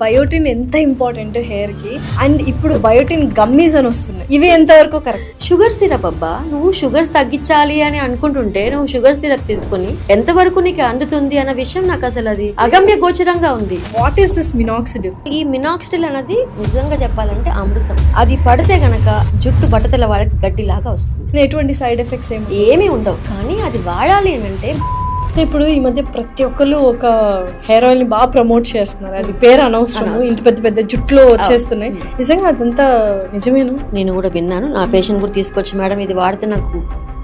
Biotin ఎంత important hair కి, and ఇప్పుడు బయోటిన్ గమ్మీస్ అని వస్తున్నాయి. ఇవి ఎంతవరకు కరెక్ట్? షుగర్ సిరప్ అబ్బా, నువ్వు షుగర్స్ తగ్గించాలి అని అనుకుంటుంటే నువ్వు షుగర్ సిరప్ తీసుకుని ఎంతవరకు నీకు అందుతుంది అన్న విషయం నాకు అసలు అది అగమ్య గోచరంగా ఉంది. What is this minoxidil? ఈ మినాక్సిడిల్ అనేది నిజంగా చెప్పాలంటే అమృతం. అది పడితే గనక జుట్టు బట్టతల వాళ్ళకి గడ్డిలాగా వస్తుంది. ఎటువంటి సైడ్ ఎఫెక్ట్స్ ఏమీ ఉండవు, కానీ అది వాడాలి అని అంటే ఇప్పుడు ఈ మధ్య ప్రతి ఒక్కరు ఒక హెయిర్ ఆయిల్ ని బాగా ప్రమోట్ చేస్తున్నారు. అది పేరు అనవసరం, ఇంత పెద్ద పెద్ద జుట్లో వచ్చేస్తున్నాయి. నిజంగా అదంతా నిజమేనా? నేను కూడా విన్నాను. నా పేషెంట్ కూడా తీసుకొచ్చి, మేడం ఇది వాడితే నాకు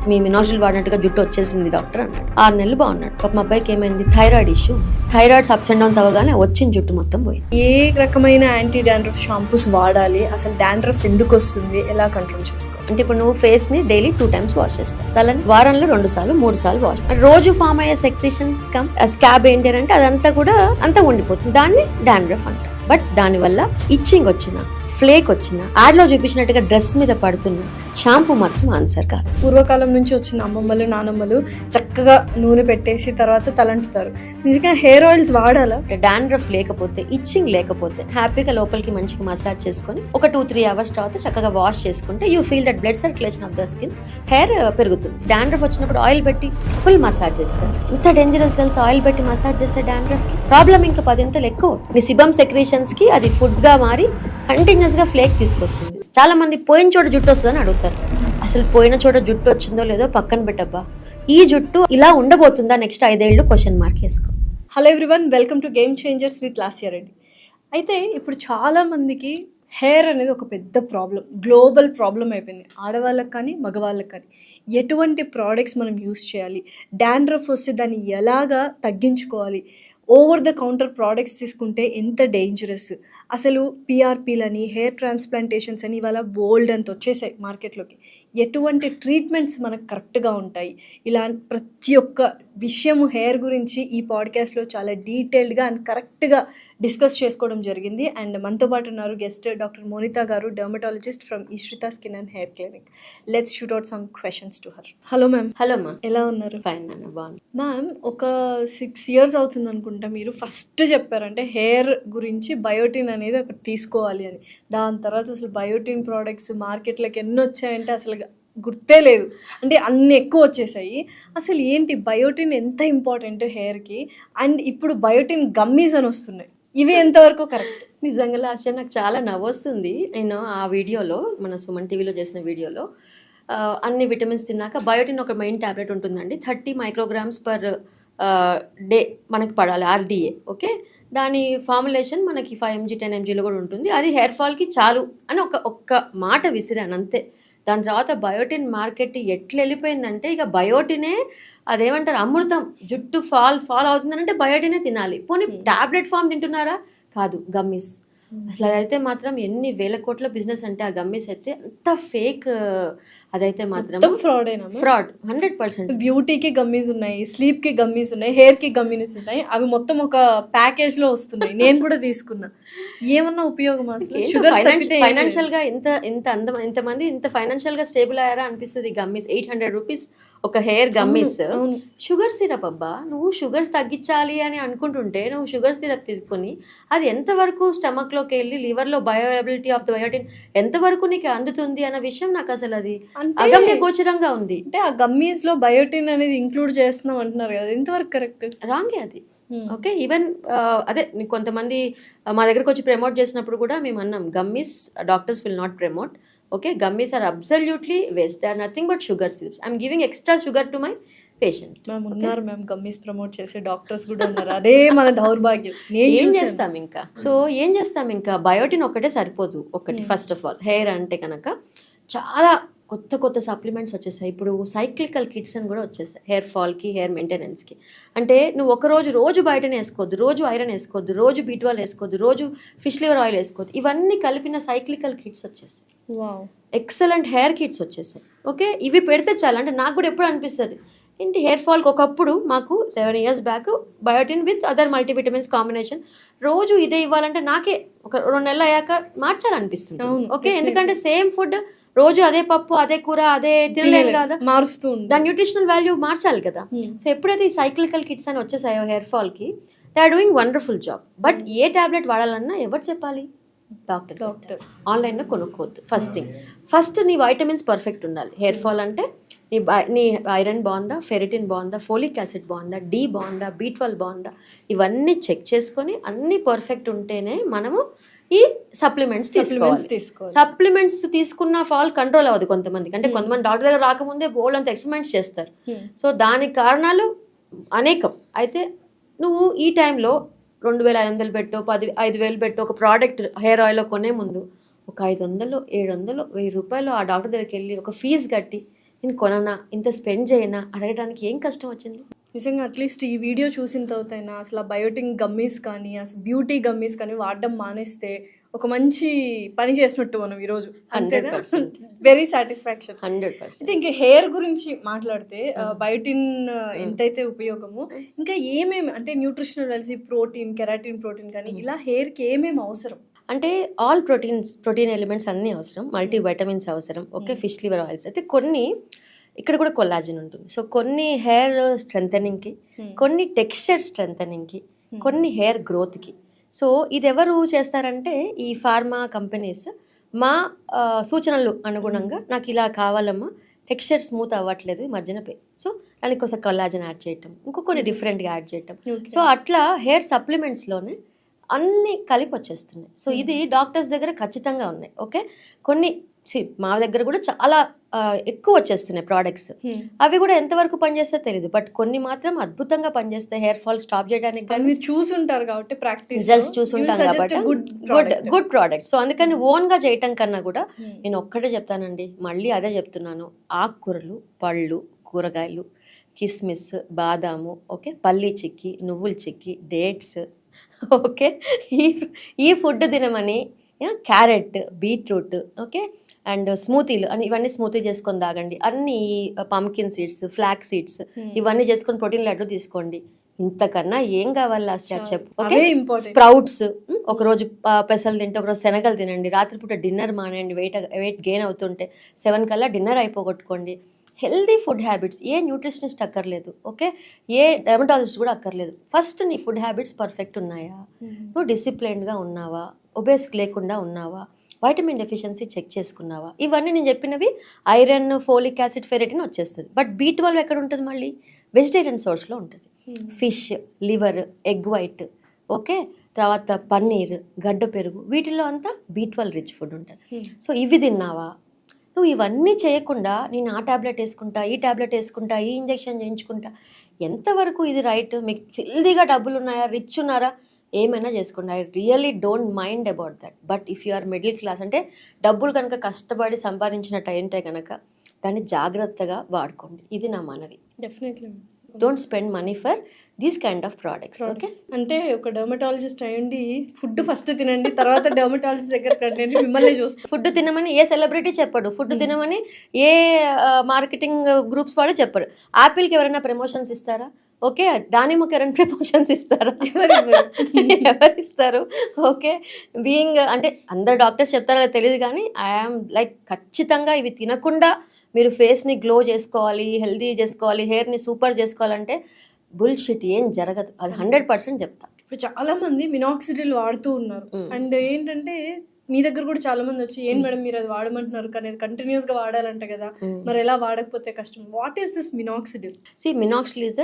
మీ మినాక్సిడిల్ వాడినట్టుగా జుట్టు వచ్చేసింది డాక్టర్ అన్నాడు. 6 నెలలు బాగున్నాడు. పాప మా అబ్బాయికి ఏమైంది, thyroid issue. Thyroids ups and downs అవ్వగానే వచ్చిన జుట్టు మొత్తం పోయింది. ఏ రకమైన యాంటీ డాండ్రఫ్ షాంపూస్ వాడాలి, అసలు డాండ్రఫ్ ఎందుకు వస్తుంది, ఎలా కంట్రోల్ చేసుకోవాలి? అంటే ఇప్పుడు నువ్వు ఫేస్ ని డైలీ 2 times వాష్ చేస్తావు, తలని వారంలో 2 సార్లు 3 సార్లు వాష్. రోజు ఫామ్ అయ్యే సెక్రేషన్స్ స్కాబ్ ఏంటి అంటే అదంతా కూడా అంతా ఉండిపోతుంది. దాన్ని డాండ్రఫ్ అంటారు. బట్ దానివల్ల ఇచ్చింగ్ వచ్చిన, ఫ్లేక్ వచ్చిన, యాడ్ లో చూపించినట్టుగా డ్రెస్ మీద పడుతున్న షాంపూ మాత్రం ఆన్సర్ కాదు. పూర్వకాలం నుంచి వచ్చిన అమ్మమ్మలు నానమ్మలు చక్కగా నూనె పెట్టేసి తర్వాత తలంటుతారు. నిజంగా హెయిర్ ఆయిల్స్ వాడాలా? డాండ్రఫ్ లేకపోతే, ఇచ్చింగ్ లేకపోతే హ్యాపీగా లోపలికి మంచిగా మసాజ్ చేసుకొని ఒక 2-3 hours తర్వాత చక్కగా వాష్ చేసుకుంటే you feel that blood circulation of the skin, hair పెరుగుతుంది. డాండ్రఫ్ వచ్చినప్పుడు ఆయిల్ పెట్టి ఫుల్ మసాజ్ చేస్తారు. ఇంత డేంజరస్ తెలుసు, ఆయిల్ పెట్టి మసాజ్ చేస్తే డాండ్రఫ్ కి ప్రాబ్లం ఇంకా 10 ఎక్కువ. నీ సిబమ్ సెక్రేషన్స్ కి అది ఫుడ్ గా మారి కంటిన్యూస్ గా ఫ్లేక్ తీసుకొస్తుంది. చాలా మంది పోయిన చోట జుట్టు వస్తుందని అడుగుతారు. అసలు పోయిన చోట జుట్టు వచ్చిందో లేదో పక్కన పెట్టబ్బా, ఈ జుట్టు ఇలా ఉండబోతుందా నెక్స్ట్ 5 ఏళ్ళు క్వశ్చన్ మార్క్ వేసుకో. Hello everyone, welcome to game changers with Lasya Reddy. అయితే ఇప్పుడు చాలా మందికి హెయిర్ అనేది ఒక పెద్ద ప్రాబ్లం, గ్లోబల్ ప్రాబ్లం అయిపోయింది. ఆడవాళ్ళకి కానీ మగవాళ్ళకి కానీ ఎటువంటి ప్రోడక్ట్స్ మనం యూస్ చేయాలి, డాండ్రఫ్ వస్తే దాన్ని ఎలాగా తగ్గించుకోవాలి, ఓవర్ ద కౌంటర్ ప్రోడక్ట్స్ తీసుకుంటే ఎంత డేంజరస్, అసలు పిఆర్పీలని, హెయిర్ ట్రాన్స్ప్లాంటేషన్స్ అని ఇవాళ బోల్డ్ అంత వచ్చేసాయి మార్కెట్లోకి. ఎటువంటి ట్రీట్మెంట్స్ మనకు కరెక్ట్గా ఉంటాయి, ఇలాంటి ప్రతి ఒక్క విషయము హెయిర్ గురించి ఈ పాడ్కాస్ట్లో చాలా డీటెయిల్డ్గా అండ్ కరెక్ట్గా డిస్కస్ చేసుకోవడం జరిగింది. అండ్ మనతో పాటు ఉన్నారు guest doctor Monitha garu, dermatologist from Eshritha skin and hair clinic. Let's shoot out some questions to her. Hello ma'am. Hello మా, ఎలా ఉన్నారు? ఫైన్ నాన్న, బాగుంది. మ్యామ్, ఒక 6 years అవుతుంది అనుకుంటా మీరు ఫస్ట్ చెప్పారంటే హెయిర్ గురించి బయోటిన్ అనేది ఒకటి తీసుకోవాలి అని. దాని తర్వాత అసలు బయోటిన్ ప్రోడక్ట్స్ మార్కెట్లోకి ఎన్ని వచ్చాయంటే అసలు గుర్తే లేదు, అంటే అన్ని ఎక్కువ వచ్చేసాయి. అసలు ఏంటి బయోటిన్ ఎంత ఇంపార్టెంట్ హెయిర్కి, అండ్ ఇప్పుడు బయోటిన్ గమ్మీస్ అని వస్తున్నాయి. ఇవి ఎంతవరకు కరెక్ట్? నిజంగా లాస్ట్ నాకు చాలా నవ్వొస్తుంది. నేను ఆ వీడియోలో, మన సుమన్ టీవీలో చేసిన వీడియోలో, అన్ని విటమిన్స్ తిన్నాక బయోటిన్ ఒక మెయిన్ ట్యాబ్లెట్ ఉంటుందండి. 30 micrograms per డే మనకి పడాలి, RDA. ఓకే, దాని ఫార్ములేషన్ మనకి 5 mg 10 mgలో కూడా ఉంటుంది. అది హెయిర్ ఫాల్కి చాలు అని ఒక్క మాట విసిరాను అంతే. దాని తర్వాత బయోటిన్ మార్కెట్ ఎట్లా వెళ్ళిపోయిందంటే ఇక బయోటినే అదేమంటారు అమృతం. జుట్టు ఫాల్ అవుతుందని అంటే బయోటినే తినాలి. పోనీ టాబ్లెట్ ఫామ్ తింటున్నారా? కాదు, గమ్మీస్. అసలు అదైతే మాత్రం ఎన్ని వేల కోట్ల బిజినెస్ అంటే ఆ గమ్మీస్ అయితే అంత ఫేక్. అదైతే మాత్రం ఫ్రాడ్ 100%. బ్యూటీకి గమ్మీస్ ఉన్నాయి, స్లీప్ కి గమ్మీస్ ఉన్నాయి, హెయిర్ కి గమ్మీస్ ఉన్నాయి. అవి మొత్తం ఒక ప్యాకేజ్ లో వస్తున్నాయి. నేను కూడా తీసుకున్నా. ఏమన్నా ఉపయోగం అసలు? షుగర్ ఫైనాన్షియల్ గా ఇంతమంది ఇంత ఫైనాన్షియల్ గా స్టేబుల్ అయ్యారా అనిపిస్తుంది. గమ్మీస్ 800 rupees ఒక హెయిర్ గమ్మీస్. షుగర్ సిరప్ అబ్బా, నువ్వు షుగర్స్ తగ్గించాలి అని అనుకుంటుంటే నువ్వు షుగర్ సిరప్ తీసుకుని అది ఎంతవరకు స్టమక్ లోకి వెళ్ళి లివర్ లో బయోఎబిలిటీ ఆఫ్ ద బయోటిన్ ఎంతవరకు నీకు అందుతుంది అన్న విషయం నాకు అసలు అది అగమ్య గోచరంగా ఉంది. అంటే ఆ గమ్మీస్ లో బయోటిన్ అనేది ఇంక్లూడ్ చేస్తున్నాం అంటున్నారు కదా, ఎంతవరకు కరెక్ట్? రాంగే అది. ఓకే, ఈవెన్ అదే కొంతమంది మా దగ్గరకు వచ్చి ప్రమోట్ చేసినప్పుడు కూడా మేము అన్నాం, gummies doctors will not promote. Okay, gummies are absolutely waste. They are nothing but sugar syrups. I'm giving extra sugar to my patient. Ma'am ఉన్నారు, మ్యామ్ గమ్మీస్ ప్రమోట్ చేసే డాక్టర్స్ కూడా ఉన్నారు. అదే మన దౌర్భాగ్యం. ఏం చేస్తాం ఇంకా? సో ఏం చేస్తాం ఇంకా? బయోటిన్ ఒకటే సరిపోదు. ఒకటి ఫస్ట్ ఆఫ్ ఆల్ హెయిర్ అంటే కనుక చాలా కొత్త సప్లిమెంట్స్ వచ్చేసాయి. ఇప్పుడు సైక్లికల్ కిట్స్ అని కూడా వచ్చేసాయి హెయిర్ ఫాల్కి, హెయిర్ మెయింటెనెన్స్కి. అంటే నువ్వు రోజు బయటనే వేసుకోవద్దు, రోజు ఐరన్ వేసుకోవద్దు, రోజు B12 వేసుకోవద్దు, రోజు ఫిష్ లివర్ ఆయిల్ వేసుకోవద్దు. ఇవన్నీ కలిపిన సైక్లికల్ కిట్స్ వచ్చేసాయి. ఎక్సలెంట్ హెయిర్ కిట్స్ వచ్చేసాయి. ఓకే, ఇవి పెడితే చాలా. అంటే నాకు కూడా ఎప్పుడు అనిపిస్తుంది ఏంటి, హెయిర్ ఫాల్కి ఒకప్పుడు మాకు 7 years back biotin with other multivitamins combination రోజు ఇదే ఇవ్వాలంటే నాకే ఒక 2 నెలలు అయ్యాక మార్చాలనిపిస్తుంది. ఓకే, ఎందుకంటే సేమ్ ఫుడ్ రోజు అదే పప్పు, అదే కూర, అదే తినలేదు కదా, మారుస్తూ దాని న్యూట్రిషనల్ వాల్యూ మార్చాలి కదా. సో ఎప్పుడైతే ఈ సైక్లికల్ కిట్స్ అని వచ్చేసాయో హెయిర్ ఫాల్కి, they are doing wonderful job. But ఏ టాబ్లెట్ వాడాలన్నా ఎవరు చెప్పాలి? డాక్టర్. ఆన్లైన్లో కొనుక్కోవద్దు. ఫస్ట్ నీ వైటమిన్స్ పర్ఫెక్ట్ ఉండాలి. హెయిర్ ఫాల్ అంటే నీ ఐరన్ బాగుందా, ఫెరిటిన్ బాగుందా, ఫోలిక్ యాసిడ్ బాగుందా, డి బాగుందా, B12 బాగుందా, ఇవన్నీ చెక్ చేసుకొని అన్నీ పర్ఫెక్ట్ ఉంటేనే మనము ఈ సప్లిమెంట్స్ తీసుకోవాలి. సప్లిమెంట్స్ తీసుకున్న ఫాల్ కంట్రోల్ అవ్వదు కొంతమందికి. అంటే కొంతమంది డాక్టర్ దగ్గర రాకముందే బోల్డ్ అంత ఎక్స్పెరిమెంట్స్ చేస్తారు. సో దానికి కారణాలు అనేకం. అయితే నువ్వు ఈ టైంలో 2,500 పెట్టో 5,000 పెట్టో ఒక ప్రోడక్ట్ హెయిర్ ఆయిల్ కొనే ముందు ఒక 500, 700, 1,000 రూపాయలు ఆ డాక్టర్ దగ్గరికి వెళ్ళి ఒక ఫీజు కట్టి నేను కొననా, ఇంత స్పెండ్ చేయనా అడగడానికి ఏం కష్టం వచ్చింది? నిజంగా అట్లీస్ట్ ఈ వీడియో చూసిన తర్వాతైనా అసలు బయోటిన్ గమ్మీస్ కానీ అసలు బ్యూటీ గమ్మీస్ కానీ వాడడం మానేస్తే ఒక మంచి పని చేసినట్టు మనం ఈరోజు. 100% వెరీ సాటిస్ఫాక్షన్. 100%. అయితే ఇంకా హెయిర్ గురించి మాట్లాడితే బయోటిన్ ఎంతైతే ఉపయోగమో ఇంకా ఏమేమి అంటే nutritional values, protein, keratin protein కానీ ఇలా హెయిర్కి ఏమేమి అవసరం? అంటే ఆల్ ప్రోటీన్ ఎలిమెంట్స్ అన్నీ అవసరం, మల్టీ వైటమిన్స్ అవసరం. ఓకే, ఫిష్ లివర్ ఆయిల్స్ అయితే కొన్ని, ఇక్కడ కూడా కొల్లాజన్ ఉంటుంది. సో కొన్ని హెయిర్ స్ట్రెంథనింగ్కి, కొన్ని టెక్స్చర్ స్ట్రెంథనింగ్కి, కొన్ని హెయిర్ గ్రోత్కి. సో ఇది ఎవరు చేస్తారంటే ఈ ఫార్మా కంపెనీస్ మా సూచనలు అనుగుణంగా నాకు ఇలా కావాలమ్మా, టెక్స్చర్ స్మూత్ అవ్వట్లేదు ఈ మధ్యన సో దానికి కోసం కొల్లాజన్ యాడ్ చేయటం, కొన్ని డిఫరెంట్గా యాడ్ చేయటం. సో అట్లా హెయిర్ సప్లిమెంట్స్లోనే అన్నీ కలిపి వచ్చేస్తున్నాయి. సో ఇది డాక్టర్స్ దగ్గర ఖచ్చితంగా ఉన్నాయి. ఓకే, కొన్ని మా దగ్గర కూడా చాలా ఎక్కువ వచ్చేస్తున్నాయి ప్రోడక్ట్స్. అవి కూడా ఎంతవరకు పనిచేస్తే తెలియదు, బట్ కొన్ని మాత్రం అద్భుతంగా పనిచేస్తాయి హెయిర్ ఫాల్ స్టాప్ చేయడానికి. మీరు చూసుంటారు కాబట్టి ప్రాక్టీస్ రిజల్ట్స్ చూసుంటాం కాబట్టి గుడ్ ప్రోడక్ట్. సో అందుకని ఓన్గా చేయటం కన్నా కూడా నేను ఒక్కటే చెప్తానండి, మళ్ళీ అదే చెప్తున్నాను, ఆకుకూరలు, పళ్ళు, కూరగాయలు, కిస్మిస్, బాదాము, ఓకే, పల్లి చిక్కి, నువ్వుల చిక్కి, డేట్స్, ఓకే, ఈ ఫుడ్ తినమని, క్యారెట్, బీట్రూట్, ఓకే, అండ్ స్మూతీలు అని ఇవన్నీ స్మూతీ చేసుకొని తాగండి. అన్ని పంకిన్ సీడ్స్, ఫ్లాక్ సీడ్స్ ఇవన్నీ చేసుకొని ప్రోటీన్ లడ్డు తీసుకోండి. ఇంతకన్నా ఏం కావాలి ఆసియా చెప్పు? ఓకే, స్ప్రౌట్స్ ఒకరోజు పెసలు తింటే ఒకరోజు శనగలు తినండి. రాత్రిపూట డిన్నర్ మానేయండి, వెయిట్ గెయిన్ అవుతుంటే 7 కల్లా డిన్నర్ అయిపోగొట్టుకోండి. హెల్దీ ఫుడ్ హ్యాబిట్స్, ఏ న్యూట్రిషనిస్ట్ అక్కర్లేదు, ఓకే, ఏ డెర్మటాలజిస్ట్ కూడా అక్కర్లేదు. ఫస్ట్ నీ ఫుడ్ హ్యాబిట్స్ పర్ఫెక్ట్ ఉన్నాయా, నువ్వు డిసిప్లైన్డ్గా ఉన్నావా, ఒబేస్ లేకుండా ఉన్నావా, వైటమిన్ డెఫిషియన్సీ చెక్ చేసుకున్నావా, ఇవన్నీ నేను చెప్పినవి ఐరన్, ఫోలిక్ యాసిడ్, ఫెరిటిన్ వచ్చేస్తుంది. బట్ B12 ఎక్కడ ఉంటుంది? మళ్ళీ వెజిటేరియన్ సోర్స్లో ఉంటుంది. Fish, liver, egg white, okay, తర్వాత పన్నీర్, గడ్డ పెరుగు, వీటిల్లో అంతా B12 రిచ్ ఫుడ్ ఉంటుంది. సో ఇవి తిన్నావా? నువ్వు ఇవన్నీ చేయకుండా నేను ఆ ట్యాబ్లెట్ వేసుకుంటా, ఈ ట్యాబ్లెట్ వేసుకుంటా, ఈ ఇంజెక్షన్ చేయించుకుంటా, ఎంతవరకు ఇది రైట్? మీకు హెల్దీగా డబ్బులు ఉన్నాయా, రిచ్ ఉన్నారా, ఏమైనా చేసుకోండి. I really don't mind about that. But if you are middle class అంటే డబ్బులు కనుక కష్టపడి సంపాదించినట్టు అయింటే కనుక దాన్ని జాగ్రత్తగా వాడుకోండి. ఇది నా మనవి. Definitely don't spend money for these kind of products. Okay, అంటే ఒక డర్మటాలజిస్ట్ అయ్యండి ఫుడ్ ఫస్ట్ తినండి, తర్వాత డర్మటాలజిస్ట్ దగ్గర రండి మిమ్మల్ని చూస్తాను. ఫుడ్ తినమని ఏ సెలబ్రిటీ చెప్పడు, ఫుడ్ తినమని ఏ మార్కెటింగ్ గ్రూప్స్ వాళ్ళు చెప్పరు. యాపిల్కి ఎవరైనా ప్రమోషన్స్ ఇస్తారా? ఓకే, దానిమ్మకి ఎవరైనా ప్రమోషన్స్ ఇస్తారా? ఎవరు ఇస్తారు? ఓకే, బీయింగ్ అంటే అందరు డాక్టర్స్ చెప్తారో తెలియదు, కానీ ఐఆమ్ లైక్ ఖచ్చితంగా ఇవి తినకుండా మీరు ఫేస్ని గ్లో చేసుకోవాలి, హెల్దీ చేసుకోవాలి, హెయిర్ని సూపర్ చేసుకోవాలంటే బుల్షిట్, ఏం జరగదు. అది 100% చెప్తా. ఇప్పుడు చాలా మంది మినాక్సిడిల్ వాడుతూ ఉన్నారు. అండ్ ఏంటంటే మీ దగ్గర కూడా చాలా మంది వచ్చి ఏం మేడం మీరు అది వాడమంటున్నారు, కానీ అది కంటిన్యూస్ గా వాడాలంట కదా, మరి ఎలా వాడకపోతే కష్టం. What is this minoxidil? Minoxidil is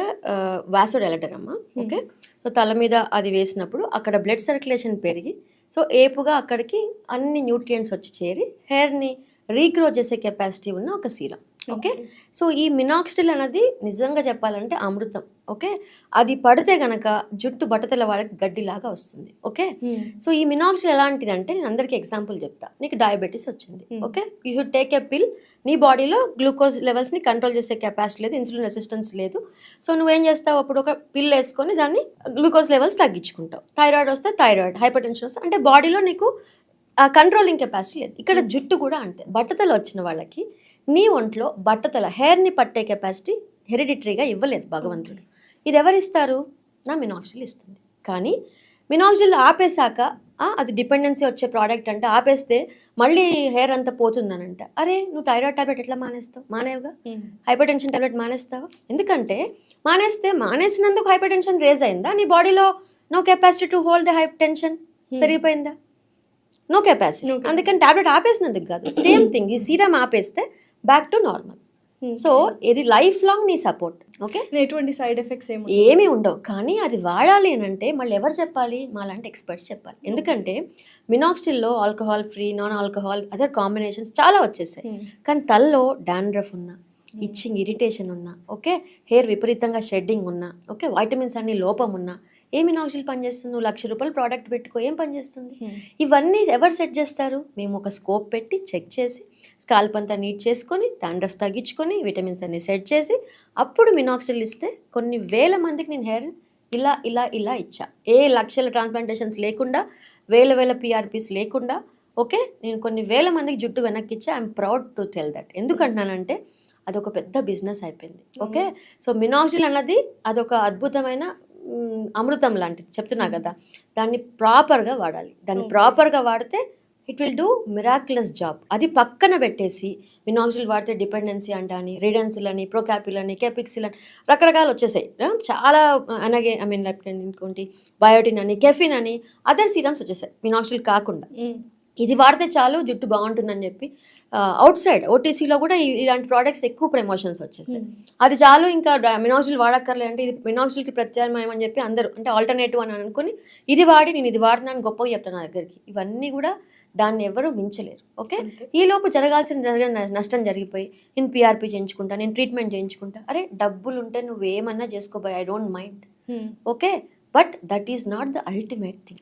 vasodilator అమ్మా. ఓకే, సో తల మీద అది వేసినప్పుడు అక్కడ బ్లడ్ సర్క్యులేషన్ పెరిగి సో ఏపుగా అక్కడికి అన్ని న్యూట్రియంట్స్ వచ్చి చేరి హెయిర్ని రీగ్రో చేసే కెపాసిటీ ఉన్న ఒక సీరం. ఓకే, సో ఈ మినాక్సిడిల్ అనేది నిజంగా చెప్పాలంటే అమృతం. ఓకే, అది పడితే గనక జుట్టు బట్టతల వాళ్ళకి గడ్డిలాగా వస్తుంది. ఓకే, సో ఈ మినాక్సిడిల్ ఎలాంటిది అంటే నేను అందరికీ ఎగ్జాంపుల్ చెప్తా. నీకు డయాబెటీస్ వచ్చింది, okay, you should take a పిల్. నీ బాడీలో గ్లూకోజ్ లెవెల్స్ని కంట్రోల్ చేసే కెపాసిటీ లేదు, ఇన్సులిన్ రెసిస్టెన్స్ లేదు. సో నువ్వేం చేస్తావు, అప్పుడు ఒక పిల్ వేసుకొని దాన్ని గ్లూకోజ్ లెవెల్స్ తగ్గించుకుంటావు. థైరాయిడ్ వస్తే థైరాయిడ్, హైపర్ టెన్షన్ వస్తే అంటే బాడీలో నీకు కంట్రోలింగ్ కెపాసిటీ లేదు. ఇక్కడ జుట్టు కూడా అంతే. బట్టతల వచ్చిన వాళ్ళకి నీ ఒంట్లో బట్టతల హెయిర్ని పట్టే కెపాసిటీ హెరిడిటరీగా ఇవ్వలేదు భగవంతుడు. ఇది ఎవరిస్తారు? నా మినాక్సిడిల్ ఇస్తుంది. కానీ మినాక్సిడిల్ ఆపేశాక అది డిపెండెన్సీ వచ్చే ప్రోడక్ట్ అంటే ఆపేస్తే మళ్ళీ హెయిర్ అంతా పోతుందనంట. అరే నువ్వు థైరాయిడ్ టాబ్లెట్ ఎట్లా మానేస్తావు? మానేవుగా. హైపర్ టెన్షన్ టాబ్లెట్ మానేస్తావు. ఎందుకంటే మానేసినందుకు హైపర్ టెన్షన్ రేజ్ అయిందా? నీ బాడీలో no capacity to hold the hypertension పెరిగిపోయిందా? No capacity. అందుకని టాబ్లెట్ ఆపేసినందుకు కాదు, సేమ్ థింగ్ ఈ సీరం ఆపేస్తే బ్యాక్ టు నార్మల్. సో ఇది లైఫ్ లాంగ్ నీ సపోర్ట్. ఓకే, ఎటువంటి సైడ్ ఎఫెక్ట్స్ ఏమీ ఉండవు. కానీ అది వాడాలి అని అంటే మళ్ళీ ఎవరు చెప్పాలి? మాలాంటి ఎక్స్పర్ట్స్ చెప్పాలి. ఎందుకంటే మినాక్సిడిల్లో alcohol free, non alcohol, other combinations చాలా వచ్చేసాయి. కానీ తలలో డాండ్రఫ్ ఉన్నా, ఇచ్చింగ్ ఇరిటేషన్ ఉన్నా, ఓకే, హెయిర్ విపరీతంగా షెడ్డింగ్ ఉన్నా, ఓకే, వైటమిన్స్ అన్ని లోపం ఉన్నా, ఏ మినాక్సిడిల్ పనిచేస్తుంది? నువ్వు ₹1,00,000 ప్రోడక్ట్ పెట్టుకో, ఏం పనిచేస్తుంది? ఇవన్నీ ఎవరు సెట్ చేస్తారు? మేము ఒక స్కోప్ పెట్టి చెక్ చేసి స్కాల్ప్ అంతా నీట్ చేసుకొని డాండ్రఫ్ తగ్గించుకొని విటమిన్స్ అన్ని సెట్ చేసి అప్పుడు మినాక్సిడిల్ ఇస్తే కొన్ని వేల మందికి నేను హెయిర్ ఇలా ఇలా ఇలా ఇచ్చా. ఏ లక్షల ట్రాన్స్ప్లాంటేషన్స్ లేకుండా, వేల పిఆర్పీస్ లేకుండా, ఓకే, నేను కొన్ని వేల మందికి జుట్టు వెనక్కి ఇచ్చా. I'm proud to tell that. ఎందుకంటున్నానంటే అదొక పెద్ద బిజినెస్ అయిపోయింది. ఓకే, సో మినాక్సిడిల్ అన్నది అదొక అద్భుతమైన అమృతం లాంటిది చెప్తున్నా కదా. దాన్ని ప్రాపర్గా వాడాలి. దాన్ని ప్రాపర్గా వాడితే it will do miraculous job. అది పక్కన పెట్టేసి మినాక్సిడిల్ వాడితే డిపెండెన్సీ అంటాని, రిడెన్సిల్ అని, ప్రోకాపిల్ అని, కెపిక్సిల్ అని రకరకాలు వచ్చేసాయి. చాలా అలాగే ఇంకోటి బయోటిన్ అని, కెఫిన్ అని, అదర్ సీరమ్స్ వచ్చేసాయి మినాక్సిడిల్ కాకుండా. ఇది వాడితే చాలు జుట్టు బాగుంటుందని చెప్పి అవుట్ సైడ్ ఓటీసీలో కూడా ఇలాంటి ప్రోడక్ట్స్ ఎక్కువ ప్రమోషన్స్ వచ్చేసాయి. అది చాలు, ఇంకా మినాక్సిడిల్ వాడక్కర్లే అంటే ఇది మినాక్సిడిల్కి ప్రత్యామ్నాయం అని చెప్పి అందరూ అంటే ఆల్టర్నేటివ్ అని అనుకుని ఇది వాడి నేను ఇది వాడుతున్నాను గొప్పగా చెప్తాను నా దగ్గరికి. ఇవన్నీ కూడా దాన్ని ఎవరు మించలేరు. ఓకే, ఈలోపు జరిగిన నష్టం జరిగిపోయి నేను పిఆర్పి చేయించుకుంటా, నేను ట్రీట్మెంట్ చేయించుకుంటా. అరే డబ్బులు ఉంటే నువ్వు ఏమన్నా చేసుకోబోయ్, I don't mind. Okay, but that is not the ultimate thing.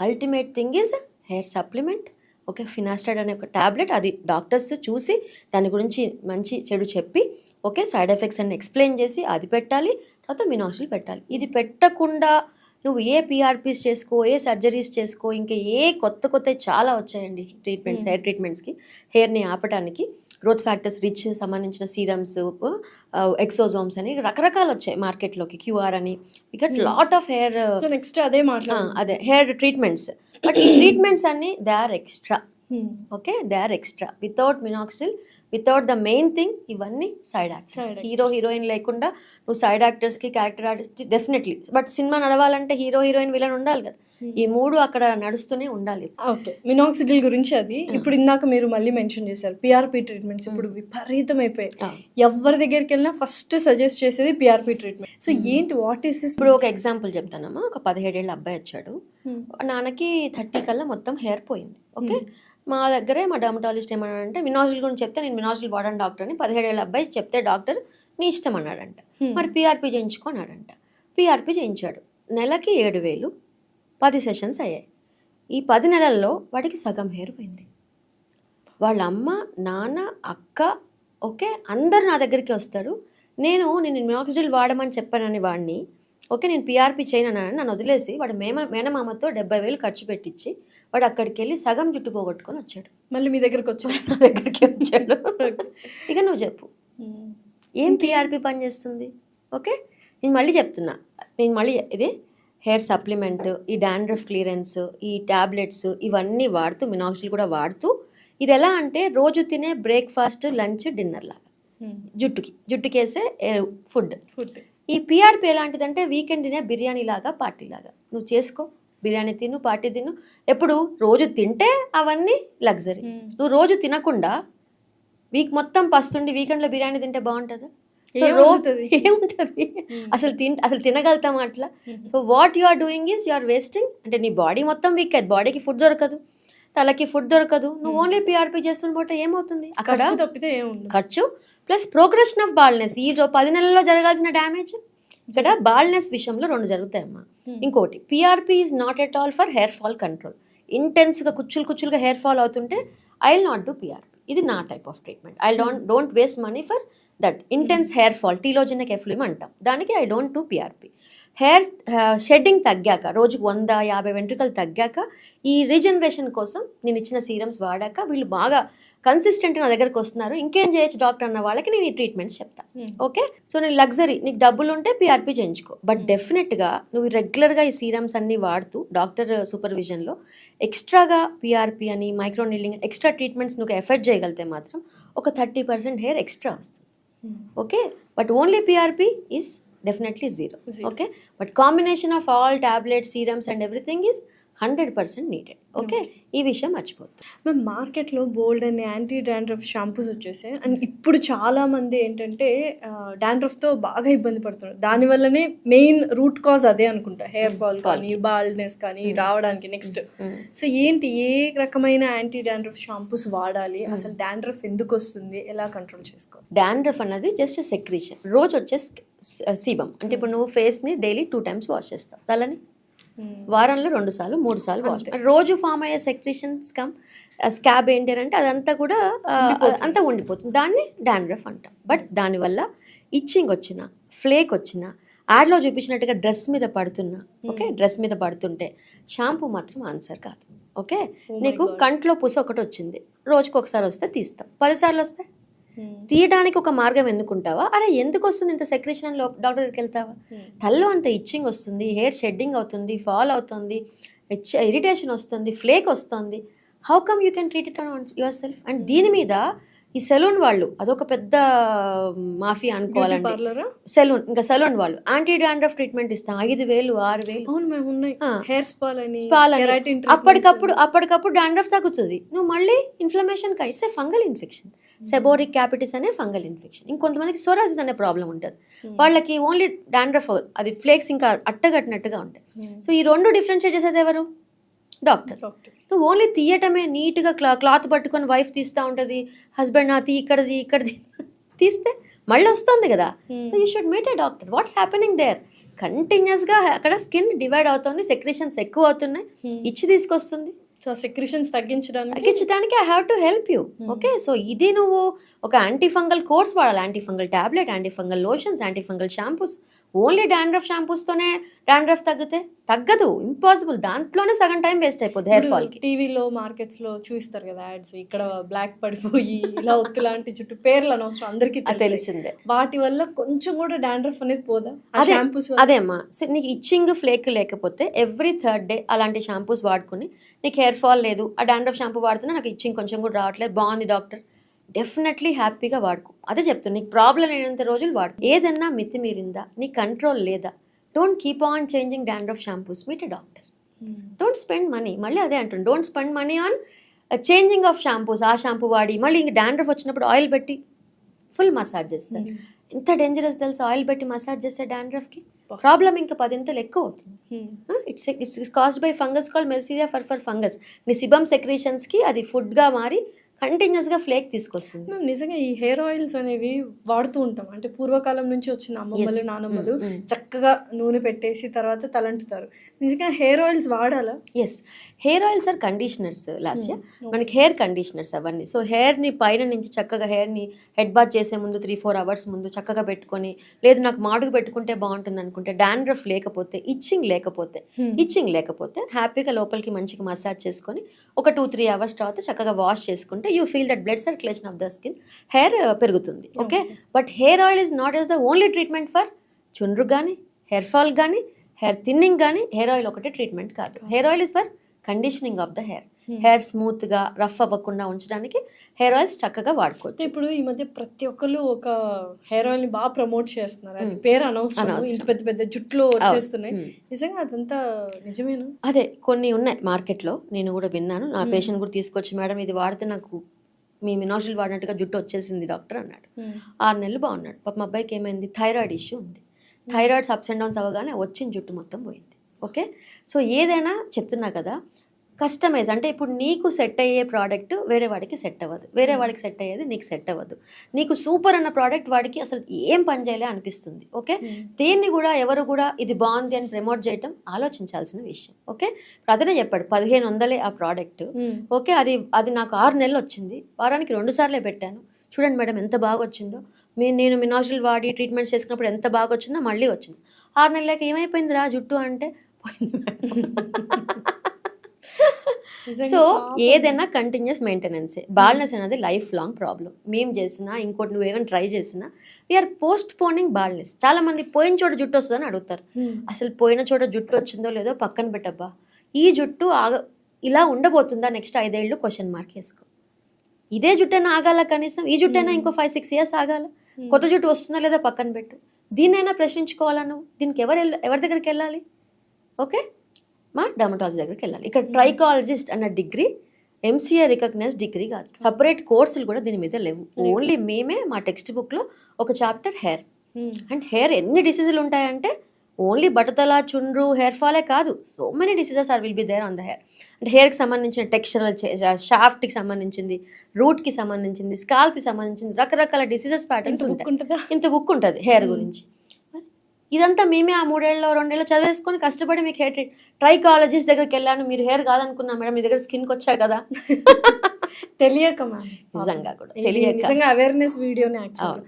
Ultimate thing is hair supplement. Okay, finasteride అనే ఒక ట్యాబ్లెట్, అది డాక్టర్స్ చూసి దాని గురించి మంచి చెడు చెప్పి, ఓకే, సైడ్ ఎఫెక్ట్స్ అన్ని ఎక్స్ప్లెయిన్ చేసి అది పెట్టాలి. తర్వాత మినాక్సిడిల్ పెట్టాలి. ఇది పెట్టకుండా నువ్వు ఏ పిఆర్పీస్ చేసుకో, ఏ సర్జరీస్ చేసుకో, ఇంకా ఏ కొత్త చాలా వచ్చాయండి ట్రీట్మెంట్స్, హెయిర్ ట్రీట్మెంట్స్కి, హెయిర్ని ఆపడానికి. గ్రోత్ ఫ్యాక్టర్స్ రిచ్ సంబంధించిన సీరమ్స్, ఎక్సోజోమ్స్ అని రకరకాలు వచ్చాయి మార్కెట్లోకి, క్యూఆర్ అని, ఇక లాట్ ఆఫ్ హెయిర్ నెక్స్ట్ అదే హెయిర్ ట్రీట్మెంట్స్. బట్ ఈ ట్రీట్మెంట్స్ అన్ని they are extra. Okay, they are extra. Without minoxidil, without the main thing, ఇవన్నీ సైడ్ యాక్టర్స్. హీరోయిన్ లేకుండా నువ్వు సైడ్ యాక్టర్స్కి, character artist definitely. But cinema నడవాలంటే హీరోయిన్ విలన్ ఉండాలి కదా. ఈ మూడు అక్కడ నడుస్తూనే ఉండాలి. ఓకే, మినాక్సిడిల్ గురించి అది ఇప్పుడు ఇందాక మీరు మళ్ళీ మెన్షన్ చేశారు. పిఆర్పి ట్రీట్మెంట్స్ ఇప్పుడు విపరీతం అయిపోయాయి. ఎవరి దగ్గరికి వెళ్ళినా ఫస్ట్ సజెస్ట్ చేసేది పిఆర్పి ట్రీట్మెంట్. సో ఏంటి, వాట్ ఈస్ దిస్? ఇప్పుడు ఒక ఎగ్జాంపుల్ చెప్తానమ్మా. ఒక 17 ఏళ్ళ అబ్బాయి వచ్చాడు, నాన్నకి 30 కల్లా మొత్తం హెయిర్ పోయింది. ఓకే, మా దగ్గరే మా డర్మటాలజిస్ట్ ఏమన్నాడంటే మినాక్సిడిల్ గురించి చెప్తే, నేను మినాక్సిడిల్ వాడాను డాక్టర్ అని 17 ఏళ్ళ అబ్బాయి చెప్తే డాక్టర్ నీ ఇష్టం అన్నాడంట. మరి పిఆర్పి చేయించుకున్నాడంట. పిఆర్పి చేయించాడు. నెలకి 7,000, 10 సెషన్స్ అయ్యాయి. ఈ 10 నెలల్లో వాడికి సగం హెయిర్ పోయింది. వాళ్ళ అమ్మ, నాన్న, అక్క, ఓకే, అందరు నా దగ్గరికి వస్తారు. నేను మినాక్సిడిల్ వాడమని చెప్పానని వాడిని, ఓకే, నేను పిఆర్పి చేయనని నన్ను వదిలేసి వాడు మేనమామతో 70,000 ఖర్చు పెట్టించి వాడు అక్కడికి వెళ్ళి సగం జుట్టు పోగొట్టుకొని వచ్చాడు. మళ్ళీ మీ దగ్గరకు వచ్చాడు, నా దగ్గరికి వచ్చాడు. ఇక నువ్వు చెప్పు, ఏం పిఆర్పి పని చేస్తుంది? ఓకే, నేను మళ్ళీ చెప్తున్నా, ఇది హెయిర్ సప్లిమెంట్, ఈ డాండ్రఫ్ క్లియరెన్స్, ఈ ట్యాబ్లెట్స్ ఇవన్నీ వాడుతూ, మినాక్సిడిల్ కూడా వాడుతూ, ఇది ఎలా అంటే రోజు తినే బ్రేక్ఫాస్ట్, లంచ్, డిన్నర్ లాగా జుట్టుకేసే ఫుడ్. ఈ పిఆర్పి ఎలాంటిదంటే వీకెండ్ తినే బిర్యానీ లాగా, పార్టీ లాగా. నువ్వు చేసుకో, బిర్యానీ తిను, పార్టీ తిను. ఎప్పుడు రోజు తింటే అవన్నీ లగ్జరీ. నువ్వు రోజు తినకుండా వీక్ మొత్తం పస్తుండి వీకెండ్లో బిర్యానీ తింటే బాగుంటుందా? సో ఏముంటుంది అసలు తినగలుగుతాం అట్లా? So what you are doing is you are wasting. అంటే నీ బాడీ మొత్తం వీక్ అయ్యింది, బాడీకి ఫుడ్ దొరకదు, తలకి ఫుడ్ దొరకదు. నువ్వు ఓన్లీ పిఆర్పి చేస్తుంటే ఏమవుతుంది? అక్కడ ఖర్చు ప్లస్ ప్రోగ్రెషన్ ఆఫ్ బాల్నెస్. ఈ 10 నెలల్లో జరగాల్సిన డ్యామేజ్ ఇక్కడ బాల్నెస్ విషయంలో 2 జరుగుతాయమ్మా. ఇంకోటి, PRP is not at all for hair fall control. ఇంటెన్స్గా కుచ్చులుగా హెయిర్ ఫాల్ అవుతుంటే I will not do PRP. ఇది నా type of treatment. I don't waste money for that intense hair fall, telogen effluvium అంటాం దానికి. I don't do PRP. Hair shedding తగ్గాక, రోజుకు 100-50 వెంట్రుకలు తగ్గాక, ఈ రీజనరేషన్ కోసం నేను ఇచ్చిన సీరమ్స్ వాడాక వీళ్ళు బాగా కన్సిస్టెంట్ నా దగ్గరకు వస్తున్నారు. ఇంకేం చేయొచ్చు డాక్టర్ అన్న వాళ్ళకి నేను ఈ ట్రీట్మెంట్స్ చెప్తాను. ఓకే, సో నేను లగ్జరీ, నీకు డబ్బులు ఉంటే పిఆర్పి చేయించుకో. బట్ డెఫినెట్గా నువ్వు రెగ్యులర్గా ఈ సీరమ్స్ అన్ని వాడుతూ డాక్టర్ సూపర్విజన్లో ఎక్స్ట్రాగా పిఆర్పి అని, మైక్రో నీడ్లింగ్, ఎక్స్ట్రా ట్రీట్మెంట్స్ నువ్వు ఎఫర్ట్ చేయగలిగితే మాత్రం ఒక 30% హెయిర్ ఎక్స్ట్రా వస్తుంది. Okay, but only PRP is definitely zero. Okay, but combination of all tablets, serums and everything is 100% needed. Okay, ఈ విషయం మర్చిపోతుంది. మ్యామ్ మార్కెట్లో బోల్డ్ అని యాంటీ డాండ్రఫ్ షాంపూస్ వచ్చేసాయి అండ్ ఇప్పుడు చాలామంది ఏంటంటే డాండ్రఫ్తో బాగా ఇబ్బంది పడుతున్నారు. దానివల్లనే మెయిన్ రూట్ కాజ్ అదే అనుకుంటా, హెయిర్ ఫాల్ కానీ బాల్డ్నెస్ కానీ రావడానికి. నెక్స్ట్ సో ఏంటి, ఏ రకమైన యాంటీ డాండ్రఫ్ షాంపూస్ వాడాలి, అసలు డాండ్రఫ్ ఎందుకు వస్తుంది, ఎలా కంట్రోల్ చేసుకోవాలి? డాండ్రఫ్ అన్నది జస్ట్ సెక్రీషన్. రోజు వచ్చే సీబమ్ అంటే ఇప్పుడు నువ్వు ఫేస్ని డైలీ 2 times వాష్ చేస్తావు, తలని వారంలో 2 సార్లు 3 సార్లు వాష్. రోజు ఫామ్ అయ్యే సెక్రీషన్స్ కమ్ స్కాబ్ ఏంటి అంటే అదంతా కూడా అంతా ఉండిపోతుంది, దాన్ని డాండ్రఫ్ అంటాం. బట్ దానివల్ల ఇచ్చింగ్ వచ్చిన, ఫ్లేక్ వచ్చిన, యాడ్లో చూపించినట్టుగా డ్రెస్ మీద పడుతున్నా, ఓకే డ్రెస్ మీద పడుతుంటే షాంపూ మాత్రం ఆన్సర్ కాదు. ఓకే, నీకు కంట్లో పుస ఒకటి వచ్చింది, రోజుకి ఒకసారి వస్తే తీస్తాం, 10 సార్లు వస్తే తీయడానికి ఒక మార్గం ఎన్నుకుంటావా? అరే ఎందుకు వస్తుంది ఇంత సెక్రేషన్ అని డాక్టర్ దగ్గరికి వెళ్తావా? తల్లో అంత ఇచ్చింగ్ వస్తుంది, హెయిర్ షెడ్డింగ్ అవుతుంది, ఫాల్ అవుతుంది, ఇరిటేషన్ వస్తుంది, ఫ్లేక్ వస్తుంది. How come you can treat it on your self? And దీని మీద ఈ సెలూన్ వాళ్ళు అదొక పెద్ద మాఫియా అనుకోవాలండి. సెలూన్, ఇంకా సెలూన్ వాళ్ళు యాంటీ డాండ్రఫ్ ట్రీట్మెంట్ ఇస్తాం, 5,000 6,000 స్పాల్ అని. అప్పటికప్పుడు డాండ్రఫ్ తగ్గుతుంది, నువ్వు మళ్ళీ inflammation it's a fungal infection. Seborrhoeic capitis అనే ఫంగల్ ఇన్ఫెక్షన్. ఇంకొంతమందికి సోరాసిస్ అనే ప్రాబ్లం ఉంటుంది, వాళ్ళకి ఓన్లీ డాండ్రఫ్, అది ఫ్లేక్స్ ఇంకా అట్టగట్టినట్టుగా ఉంటాయి. సో ఈ 2 డిఫరెన్షియేట్ చేసేది ఎవరు? డాక్టర్. నువ్వు ఓన్లీ తీయటమే, నీట్గా క్లాత్ పట్టుకొని వైఫ్ తీస్తూ ఉంటుంది, హస్బెండ్ ఇక్కడది తీస్తే మళ్ళీ వస్తుంది కదా. So you should meet a doctor. What's happening there? కంటిన్యూస్గా అక్కడ స్కిన్ డివైడ్ అవుతుంది, సెక్రేషన్స్ ఎక్కువ అవుతున్నాయి, ఇచ్చి తీసుకొస్తుంది. సో సెక్రేషన్స్ తగ్గించడానికి I have to help you. Okay, so ఇది నువ్వు ఒక యాంటీఫంగల్ కోర్స్ వాడాలి, antifungal tablet, antifungal lotions, antifungal shampoos. Only dandruff షాంపూస్తోనే డాండ్రఫ్ తగ్గదు, ఇంపాసిబుల్. దాంట్లోనే సగం టైం వేస్ట్ అయిపోతుంది హెయిర్ ఫాల్ కి. టీవీలో మార్కెట్స్లో చూస్తారు కదా యాడ్స్, ఇక్కడ బ్లాక్ పడిపోయి ఇలా ఒత్తు లాంటి చుట్టూ పేర్లు అనవసరం, అందరికీ తెలిసిందే. వాటి వల్ల కొంచెం కూడా డాండ్రఫ్ అనేది పోదా? అదేమ్మా, నీకు ఇచ్చింగ్ ఫ్లేక్ లేకపోతే ఎవ్రీ 3rd day అలాంటి షాంపూస్ వాడుకుని, నీకు హెయిర్ ఫాల్ లేదు, ఆ డాండ్రఫ్ షాంపూ వాడుతున్నా నాకు ఇచ్చింగ్ కొంచెం కూడా రావట్లేదు, బాగుంది డాక్టర్, డెఫినెట్లీ హ్యాపీగా వాడుకో. అదే చెప్తున్నా, నీకు ప్రాబ్లం లేనంత రోజులు వాడుకో. ఏదన్నా మితిమీరిందా, నీ కంట్రోల్ లేదా, don't keep on changing dandruff shampoos, meet a doctor. Don't spend money, మళ్ళీ అదే అంటాను, don't spend money on changing of shampoos. ఆ షాంపూ వాడి మళ్ళీ ఇంక డాండ్రఫ్ వచ్చినప్పుడు ఆయిల్ పెట్టి ఫుల్ మసాజ్ చేస్తారు. ఎంత డేంజరస్ తెలుసు, ఆయిల్ పెట్టి మసాజ్ చేస్తే డాండ్రఫ్కి ప్రాబ్లం ఇంకా 10 ఎక్కువ అవుతుంది. It's caused by fungus called malassezia furfur fungus. నీ సిబమ్ సెక్రేషన్స్కి అది ఫుడ్గా మారి కంటిన్యూస్గా ఫ్లేక్ తీసుకొస్తుంది. మేము నిజంగా ఈ హెయిర్ ఆయిల్స్ అనేవి వాడుతూ ఉంటాం, అంటే పూర్వకాలం నుంచి వచ్చిన అమ్మమ్మలు నానమ్మలు చక్కగా నూనె పెట్టేసి తర్వాత తలంటుతారు. నిజంగా హెయిర్ ఆయిల్స్ వాడాలా? Yes, hair oils are conditioners Lasya, మనకి హెయిర్ కండిషనర్స్ అవన్నీ. సో హెయిర్ని పైన నుంచి చక్కగా హెయిర్ని హెడ్ బాత్ చేసే ముందు 3-4 hours ముందు చక్కగా పెట్టుకొని, లేదు నాకు మాడుగు పెట్టుకుంటే బాగుంటుంది అనుకుంటే, డాండ్రఫ్ లేకపోతే, ఇచ్చింగ్ లేకపోతే హ్యాపీగా లోపలికి మంచిగా మసాజ్ చేసుకొని ఒక 2-3 hours తర్వాత చక్కగా వాష్ చేసుకుంటే you feel that blood circulation of the skin, hair పెరుగుతుంది. Okay, but hair oil is not as the only treatment for చుండ్రు కానీ, హెయిర్ ఫాల్ కానీ, హెయిర్ థిన్నింగ్ కానీ. హెయిర్ ఆయిల్ ఒకటే ట్రీట్మెంట్ కాదు. Hair oil is for conditioning of the hair. Hair స్మూత్గా rough అవ్వకుండా ఉంచడానికి హెయిర్ ఆయిల్స్ చక్కగా వాడుకోవచ్చు. ఇప్పుడు ఈ మధ్య ప్రతి ఒక్కరు ఒక హెయిర్ ఆయిల్ ని బాగా ప్రమోట్ చేస్తున్నారు, అది పేరు అనవసరం, ఇంత పెద్ద పెద్ద జుట్లు వచ్చేస్తున్నాయి. నిజంగా అదంతా నిజమేనా? అదే కొన్ని ఉన్నాయి మార్కెట్లో, నేను కూడా విన్నాను. నా పేషెంట్ కూడా తీసుకొచ్చి, మేడం ఇది వాడితే నాకు మీ మినాజిల్ వాడినట్టుగా జుట్టు వచ్చేసింది డాక్టర్ అన్నాడు. 6 నెలలు బాగున్నాడు. పాప మా అబ్బాయికి ఏమైంది, థైరాయిడ్ ఇష్యూ ఉంది. థైరాయిడ్స్ అప్స్ అండ్ డౌన్స్ అవ్వగానే వచ్చిన జుట్టు మొత్తం పోయింది. ఓకే, సో ఏదైనా చెప్తున్నా కదా, కస్టమైజ్ అంటే ఇప్పుడు నీకు సెట్ అయ్యే ప్రోడక్ట్ వేరే వాడికి సెట్ అవ్వదు, వేరే వాడికి సెట్ అయ్యేది నీకు సెట్ అవ్వదు. నీకు సూపర్ అన్న ప్రోడక్ట్ వాడికి అసలు ఏం పని చేయలే అనిపిస్తుంది. ఓకే, దేన్ని కూడా ఎవరు కూడా ఇది బాగుంది అని ప్రమోట్ చేయటం ఆలోచించాల్సిన విషయం. ఓకే, అతనే చెప్పాడు 1500 ఆ ప్రోడక్ట్. ఓకే, అది నాకు 6 నెలలు వచ్చింది, వారానికి 2 సార్లే పెట్టాను, చూడండి మేడం ఎంత బాగా వచ్చిందో, నేను మినాజిల్ వాడి ట్రీట్మెంట్స్ చేసుకున్నప్పుడు ఎంత బాగా వచ్చిందో, మళ్ళీ వచ్చింది. 6 నెలలకి ఏమైపోయింది రా జుట్టు అంటే పోయింది మేడం. సో ఏదైనా కంటిన్యూస్ మెయింటెనెన్సే. బాల్నెస్ అనేది లైఫ్ లాంగ్ ప్రాబ్లం. మేము చేసినా, ఇంకోటి నువ్వు ఏమైనా ట్రై చేసినా, వీఆర్ పోస్ట్ పోనింగ్ బాల్నెస్. చాలా మంది పోయిన చోట జుట్టు వస్తుందని అడుగుతారు. అసలు పోయిన చోట జుట్టు వచ్చిందో లేదో పక్కన పెట్టబ్బా, ఈ జుట్టు ఇలా ఉండబోతుందా నెక్స్ట్ 5 ఏళ్ళు క్వశ్చన్ వేసుకో. ఇదే జుట్టైనా ఆగాల, కనీసం ఈ జుట్టైనా ఇంకో 5-6 years ఆగాల. కొత్త జుట్టు వస్తుందా లేదా పక్కన పెట్టు. దీన్నైనా ప్రశ్నించుకోవాలా నువ్వు? దీనికి ఎవరి దగ్గరికి వెళ్ళాలి? ఓకే, మా డర్మటాలజీ దగ్గరికి వెళ్ళాలి. ఇక్కడ ట్రైకాలజిస్ట్ అన్న డిగ్రీ ఎంసీఏ రికగ్నైజ్ డిగ్రీ కాదు, సపరేట్ కోర్సులు కూడా దీని మీద లేవు. ఓన్లీ మేమే మా టెక్స్ట్ బుక్లో ఒక చాప్టర్ హెయిర్. అండ్ హెయిర్ ఎన్ని డిసీజులు ఉంటాయంటే ఓన్లీ బట్టతల, చుండ్రు, హెయిర్ ఫాలే కాదు, so many diseases will be there on the hair. అంటే హెయిర్కి సంబంధించిన టెక్స్చరల్, షాఫ్ట్కి సంబంధించింది, రూట్కి సంబంధించింది, స్కాల్ప్కి సంబంధించింది, రకరకాల డిసీజెస్ ప్యాటర్న్స్ ఉంటాయి. ఇంత బుక్ ఉంటుంది హెయిర్ గురించి. ఇదంతా మేమే ఆ 3 ఏళ్ళలో 2 ఏళ్ళు చదివేసుకొని కష్టపడి మీకు హెయిర్ ట్రైకాలజిస్ట్ దగ్గరికి వెళ్ళాను, మీరు హెయిర్ కాదనుకున్నా మేడం, మీ దగ్గర స్కిన్కి వచ్చా కదా. తెలియక మ్యామ్, నిజంగా కూడా నిజంగా అవేర్నెస్ వీడియోనే యాక్చువల్.